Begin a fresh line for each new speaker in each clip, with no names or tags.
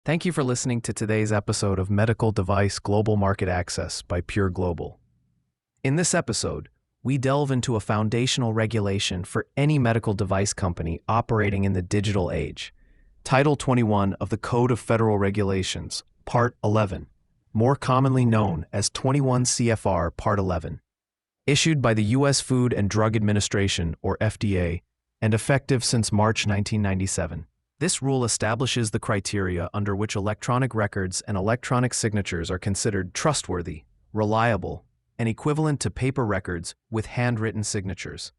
Thank you for listening to today's episode of Medical Device Global Market Access by Pure Global. In this episode, we delve into a foundational regulation for any medical device company operating in the digital age. Title 21 of the Code of Federal Regulations, Part 11, more commonly known as 21 CFR Part 11. Issued by the U.S. Food and Drug Administration, or FDA, and effective since March 1997. This rule establishes the criteria under which electronic records and electronic signatures are considered trustworthy, reliable, and equivalent to paper records with handwritten signatures.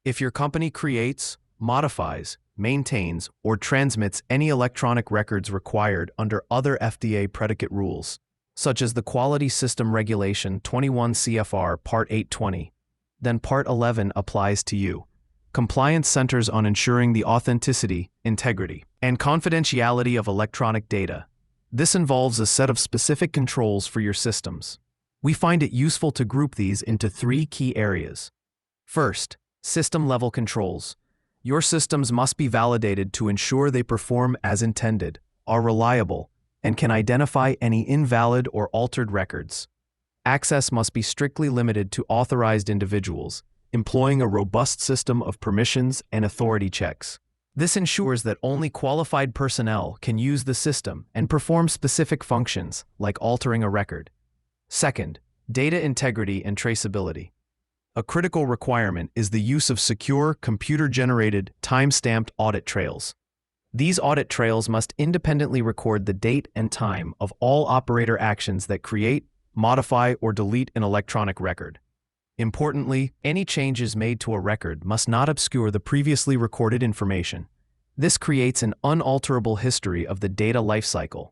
If your company creates, modifies, maintains, or transmits any electronic records required under other FDA predicate rules, such as the Quality System Regulation 21 CFR Part 820, then Part 11 applies to you. Compliance centers on ensuring the authenticity, integrity, and confidentiality of electronic data. This involves a set of specific controls for your systems. We find it useful to group these into three key areas. First, system-level controls. Your systems must be validated to ensure they perform as intended, are reliable, and can identify any invalid or altered records. Access must be strictly limited to authorized individuals, employing a robust system of permissions and authority checks. This ensures that only qualified personnel can use the system and perform specific functions, like altering a record. Second, data integrity and traceability. A critical requirement is the use of secure, computer-generated, time-stamped audit trails. These audit trails must independently record the date and time of all operator actions that create, modify, or delete an electronic record. Importantly, any changes made to a record must not obscure the previously recorded information. This creates an unalterable history of the data lifecycle.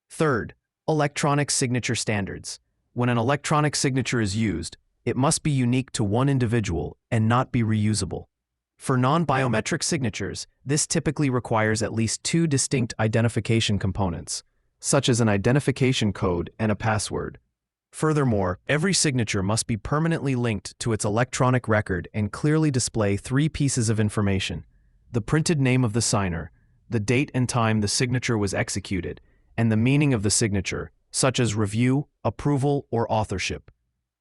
Third, electronic signature standards. When an electronic signature is used, it must be unique to one individual and not be reusable. For non-biometric signatures, this typically requires at least two distinct identification components, such as an identification code and a password. Furthermore, every signature must be permanently linked to its electronic record and clearly display three pieces of information: the printed name of the signer, the date and time the signature was executed, and the meaning of the signature, such as review, approval, or authorship.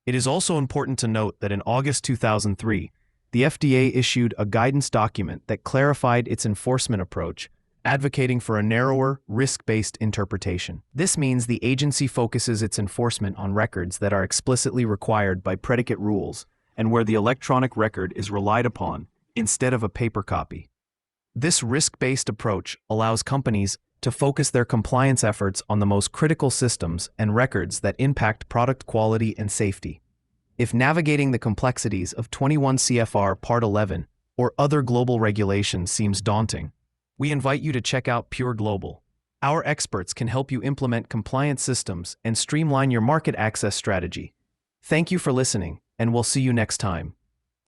It is also important to note that in August 2003, the FDA issued a guidance document that clarified its enforcement approach, advocating for a narrower, risk-based interpretation. This means the agency focuses its enforcement on records that are explicitly required by predicate rules and where the electronic record is relied upon instead of a paper copy. This risk-based approach allows companies to focus their compliance efforts on the most critical systems and records that impact product quality and safety. If navigating the complexities of 21 CFR Part 11 or other global regulations seems daunting, we invite you to check out Pure Global. Our experts can help you implement compliance systems and streamline your market access strategy. Thank you for listening, and we'll see you next time.